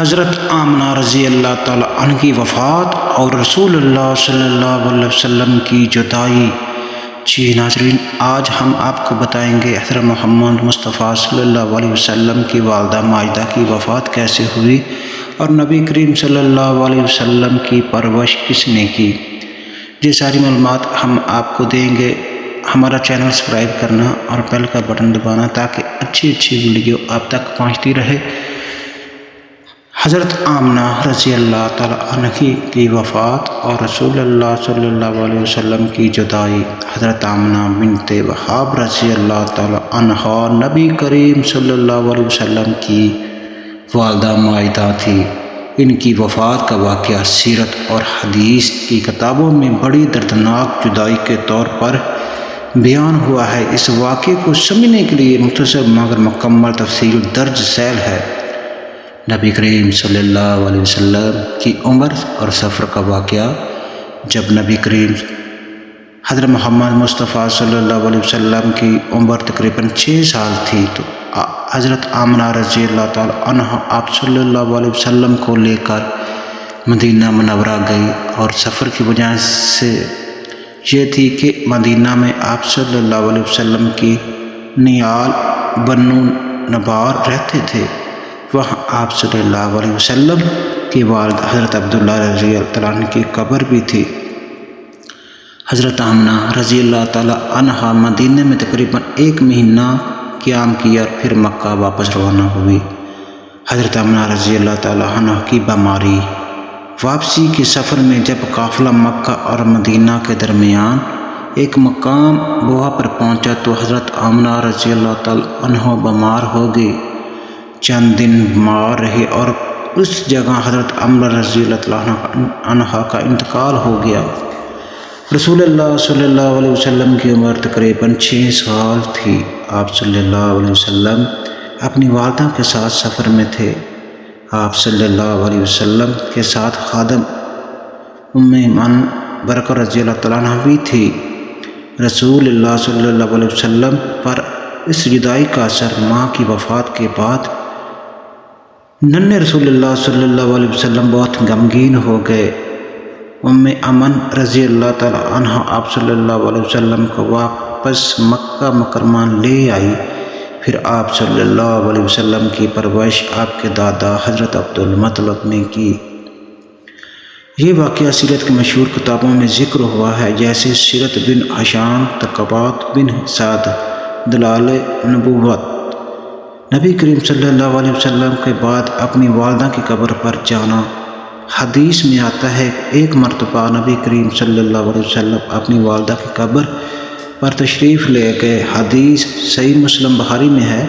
حضرت آمنہ رضی اللہ تعالی عنہ کی وفات اور رسول اللہ صلی اللہ علیہ وسلم کی جدائی۔ جی ناظرین، آج ہم آپ کو بتائیں گے حضرت محمد مصطفیٰ صلی اللہ علیہ وسلم کی والدہ ماجدہ کی وفات کیسے ہوئی اور نبی کریم صلی اللہ علیہ وسلم کی پرورش کس نے کی۔ یہ ساری معلومات ہم آپ کو دیں گے۔ ہمارا چینل سبسکرائب کرنا اور بیل کا بٹن دبانا تاکہ اچھی ویڈیو آپ تک پہنچتی رہے۔ حضرت آمنہ رضی اللہ تعالی عنہ کی وفات اور رسول اللہ صلی اللہ علیہ وسلم کی جدائی۔ حضرت آمنہ بنت وہاب رضی اللہ تعالی عنہ نبی کریم صلی اللہ علیہ وسلم کی والدہ ماجدہ تھی۔ ان کی وفات کا واقعہ سیرت اور حدیث کی کتابوں میں بڑی دردناک جدائی کے طور پر بیان ہوا ہے۔ اس واقعے کو سمجھنے کے لیے مختصر مگر مکمل تفصیل درج ذیل ہے۔ نبی کریم صلی اللہ علیہ وسلم کی عمر اور سفر کا واقعہ۔ جب نبی کریم حضرت محمد مصطفیٰ صلی اللہ علیہ وسلم کی عمر تقریباً 6 سال تھی تو حضرت آمنہ رضی اللہ تعالی عنہ آپ صلی اللہ علیہ وسلم کو لے کر مدینہ منورہ گئی، اور سفر کی وجہ سے یہ تھی کہ مدینہ میں آپ صلی اللہ علیہ وسلم کی نیال بنو نبار رہتے تھے۔ وہاں آپ صلی اللہ علیہ وسلم کے والد حضرت عبداللہ رضی اللہ عنہ کی قبر بھی تھی۔ حضرت آمنہ رضی اللہ تعالی عنہ مدینہ میں تقریباً 1 مہینہ قیام کیا اور پھر مکہ واپس روانہ ہوئی۔ حضرت آمنہ رضی اللہ تعالی عنہ کی بیماری۔ واپسی کے سفر میں جب قافلہ مکہ اور مدینہ کے درمیان ایک مقام بوا پر پہنچا تو حضرت آمنہ رضی اللہ تعالی عنہ بیمار ہو گئی۔ چند دن بیمار رہے اور اس جگہ حضرت آمنہ رضی اللہ عنہ کا انتقال ہو گیا۔ رسول اللہ صلی اللہ علیہ وسلم کی عمر تقریباً 6 سال تھی۔ آپ صلی اللہ علیہ وسلم اپنی والدہ کے ساتھ سفر میں تھے۔ آپ صلی اللہ علیہ وسلم کے ساتھ خادم ام ایمن برکہ رضی اللہ تعالیٰ عنہ بھی تھی۔ رسول اللہ صلی اللہ علیہ وسلم پر اس جدائی کا اثر ماں کی وفات کے بعد ننھے رسول اللہ صلی اللہ علیہ وسلم بہت غمگین ہو گئے۔ ام ایمن رضی اللہ تعالیٰ عنہ آپ صلی اللہ علیہ وسلم کو واپس مکہ مکرمہ لے آئی۔ پھر آپ صلی اللہ علیہ وسلم کی پرورش آپ کے دادا حضرت عبد المطلب نے کی۔ یہ واقعہ سیرت کی مشہور کتابوں میں ذکر ہوا ہے، جیسے سیرت بن ہشام، تقریبات بن سعد، دلائل نبوت۔ نبی کریم صلی اللہ علیہ وسلم کے بعد اپنی والدہ کی قبر پر جانا۔ حدیث میں آتا ہے ایک مرتبہ نبی کریم صلی اللہ علیہ وسلم اپنی والدہ کی قبر پر تشریف لے گئے۔ حدیث صحیح مسلم بخاری میں ہے۔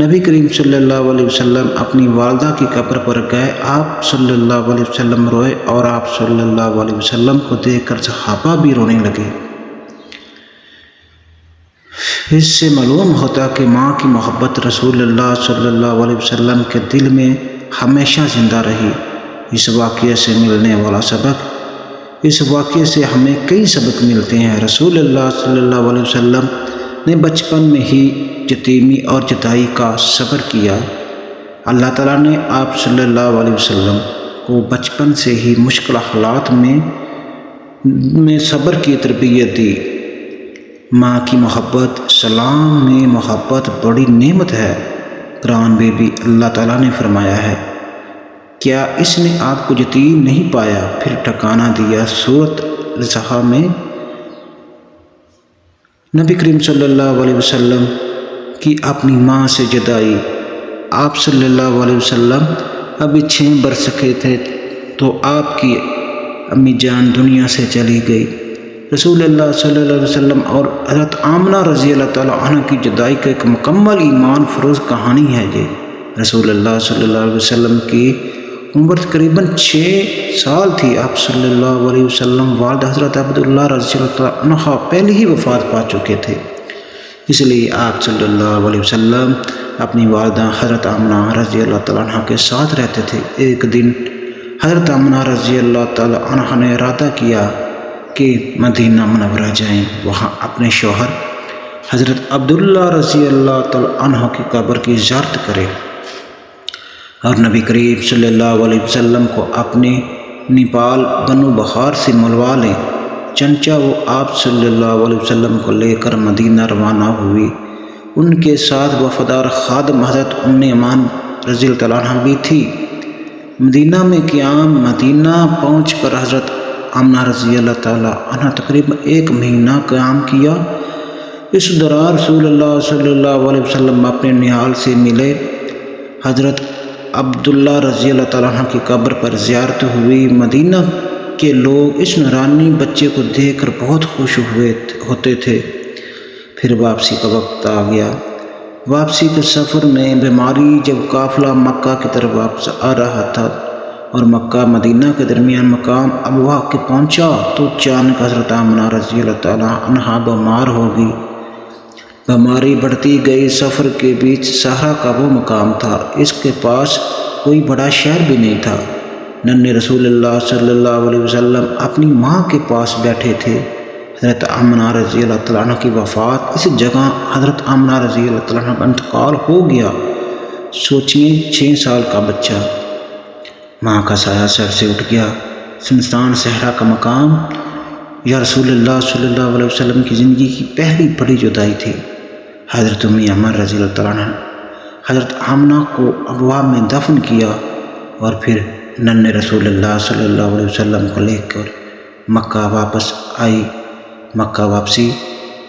نبی کریم صلی اللہ علیہ وسلم اپنی والدہ کی قبر پر گئے۔ آپ صلی اللہ علیہ وسلم روئے اور آپ صلی اللہ علیہ وسلم کو دیکھ کر صحابہ بھی رونے لگے۔ اس سے معلوم ہوتا کہ ماں کی محبت رسول اللہ صلی اللہ علیہ وسلم کے دل میں ہمیشہ زندہ رہی۔ اس واقعے سے ملنے والا سبق۔ اس واقعے سے ہمیں کئی سبق ملتے ہیں۔ رسول اللہ صلی اللہ علیہ وسلم نے بچپن میں ہی یتیمی اور جدائی کا صبر کیا۔ اللہ تعالیٰ نے آپ صلی اللہ علیہ وسلم کو بچپن سے ہی مشکل حالات میں صبر کی تربیت دی۔ ماں کی محبت، اسلام میں محبت بڑی نعمت ہے۔ قرآن میں بھی اللہ تعالیٰ نے فرمایا ہے، کیا اس نے آپ کو یتیم نہیں پایا پھر ٹھکانہ دیا۔ سورۃ الضحیٰ میں نبی کریم صلی اللہ علیہ وسلم کی اپنی ماں سے جدائی۔ آپ صلی اللہ علیہ وسلم ابھی 6 برس کے تھے تو آپ کی امی جان دنیا سے چلی گئی۔ رسول اللہ صلی اللہ علیہ وسلم اور حضرت آمنہ رضی اللہ تعالیٰ عنہ کی جدائی کا ایک مکمل ایمان فروز کہانی ہے۔ یہ رسول اللہ صلی اللہ علیہ وسلم کی عمر تقریباً 6 سال تھی۔ آپ صلی اللہ علیہ وسلم والد حضرت عبداللہ رضی اللہ تعالیٰ عنہ پہلے ہی وفات پا چکے تھے، اس لیے آپ صلی اللہ علیہ وسلم اپنی والدہ حضرت آمنہ رضی اللہ تعالیٰ عنہ کے ساتھ رہتے تھے۔ ایک دن حضرت آمنہ رضی اللہ تعالیٰ عنہ نے ارادہ کیا کہ مدینہ منورہ جائیں، وہاں اپنے شوہر حضرت عبداللہ رضی اللہ تعالیٰ عنہ کی قبر کی زیارت کریں۔ اور نبی کریم صلی اللہ علیہ وسلم کو اپنے نیپال بنو بخار سے ملوا لیں۔ چنانچہ وہ آپ صلی اللہ علیہ وسلم کو لے کر مدینہ روانہ ہوئی۔ ان کے ساتھ وفادار خادم حضرت ام ایمان رضی اللہ عنہ بھی تھی۔ مدینہ میں قیام مدینہ پہنچ کر حضرت آمنہ رضی اللہ تعالیٰ عنہ تقریباً 1 مہینہ قیام کیا۔ اس دوران رسول اللہ صلی اللہ علیہ وسلم اپنے نہال سے ملے۔ حضرت عبداللہ رضی اللہ تعالیٰ عنہ کی قبر پر زیارت ہوئی۔ مدینہ کے لوگ اس نورانی بچے کو دیکھ کر بہت خوش ہوتے تھے۔ پھر واپسی کا وقت آ گیا۔ واپسی کے سفر میں بیماری جب قافلہ مکہ کی طرف واپس آ رہا تھا اور مکہ مدینہ کے درمیان مقام ابواء کے پہنچا تو اچانک حضرت آمنہ رضی اللہ تعالیٰ عنہا بیمار ہو گئی۔ بیماری بڑھتی گئی۔ سفر کے بیچ صحرا کا وہ مقام تھا، اس کے پاس کوئی بڑا شہر بھی نہیں تھا۔ ننھے رسول اللہ صلی اللہ علیہ وسلم اپنی ماں کے پاس بیٹھے تھے۔ حضرت آمنہ رضی اللہ تعالیٰ عنہ کی وفات اس جگہ حضرت آمنہ رضی اللہ تعالیٰ عنہ کا انتقال ہو گیا۔ سوچئے 6 سال کا بچہ، ماں کا سایہ سر سے اٹھ گیا۔ سنسان صحرا کا مقام یا رسول اللہ صلی اللہ علیہ وسلم کی زندگی کی پہلی بڑی جدائی تھی۔ حضرت ام ایمان رضی اللہ تعالیٰ عنہ حضرت آمنہ کو ابواء میں دفن کیا اور پھر ننھے رسول اللہ صلی اللہ علیہ وسلم کو لے کر مکہ واپس آئی۔ مکہ واپسی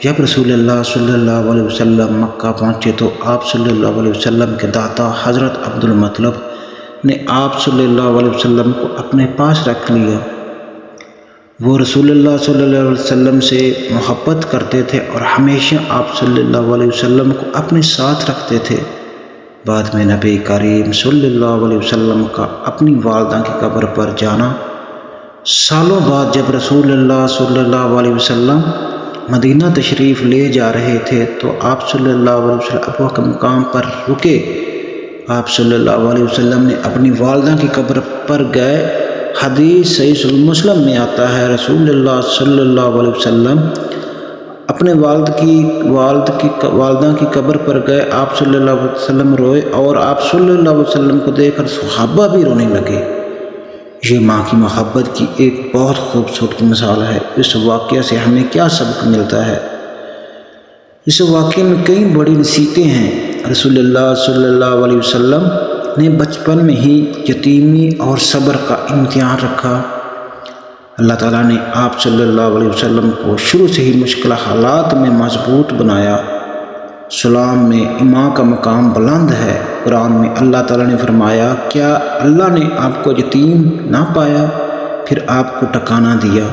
جب رسول اللہ صلی اللہ علیہ وسلم مکہ پہنچے تو آپ صلی اللہ علیہ وسلم کے دادا حضرت عبدالمطلب نے آپ صلی اللہ علیہ وسلم کو اپنے پاس رکھ لیا۔ وہ رسول اللہ صلی اللہ علیہ وسلم سے محبت کرتے تھے اور ہمیشہ آپ صلی اللہ علیہ وسلم کو اپنے ساتھ رکھتے تھے۔ بعد میں نبی کریم صلی اللہ علیہ وسلم کا اپنی والدہ کی قبر پر جانا۔ سالوں بعد جب رسول اللہ صلی اللہ علیہ وسلم مدینہ تشریف لے جا رہے تھے تو آپ صلی اللہ علیہ وسلم ابواء کے مقام پر رکے۔ آپ صلی اللہ علیہ وسلم نے اپنی والدہ کی قبر پر گئے۔ حدیث صحیح مسلم میں آتا ہے، رسول اللہ صلی اللہ علیہ وسلم اپنے والدہ کی قبر پر گئے۔ آپ صلی اللہ علیہ وسلم روئے اور آپ صلی اللہ علیہ وسلم کو دیکھ کر صحابہ بھی رونے لگے۔ یہ ماں کی محبت کی ایک بہت خوبصورت مثال ہے۔ اس واقعہ سے ہمیں کیا سبق ملتا ہے؟ اس واقعے میں کئی بڑی نصیحتیں ہیں۔ رسول اللہ صلی اللہ علیہ وسلم نے بچپن میں ہی یتیمی اور صبر کا امتحان رکھا۔ اللہ تعالیٰ نے آپ صلی اللہ علیہ وسلم کو شروع سے ہی مشکل حالات میں مضبوط بنایا۔ اسلام میں ماں کا مقام بلند ہے۔ قرآن میں اللہ تعالیٰ نے فرمایا، کیا اللہ نے آپ کو یتیم نہ پایا پھر آپ کو ٹھکانہ دیا؟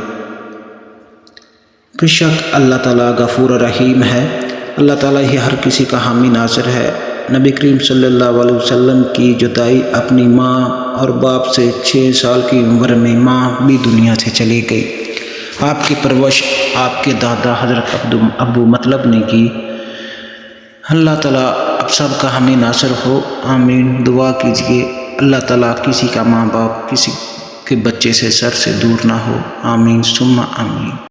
بے شک اللہ تعالیٰ غفور رحیم ہے۔ اللہ تعالیٰ ہی ہر کسی کا حامی ناصر ہے۔ نبی کریم صلی اللہ علیہ وسلم کی جدائی اپنی ماں اور باپ سے 6 سال کی عمر میں ماں بھی دنیا سے چلی گئی۔ آپ کی پرورش آپ کے دادا حضرت ابو مطلب نے کی۔ اللہ تعالیٰ اب سب کا حامی ناصر ہو، آمین۔ دعا کیجیے اللہ تعالیٰ کسی کا ماں باپ کسی کے بچے سے سر سے دور نہ ہو، آمین ثم آمین۔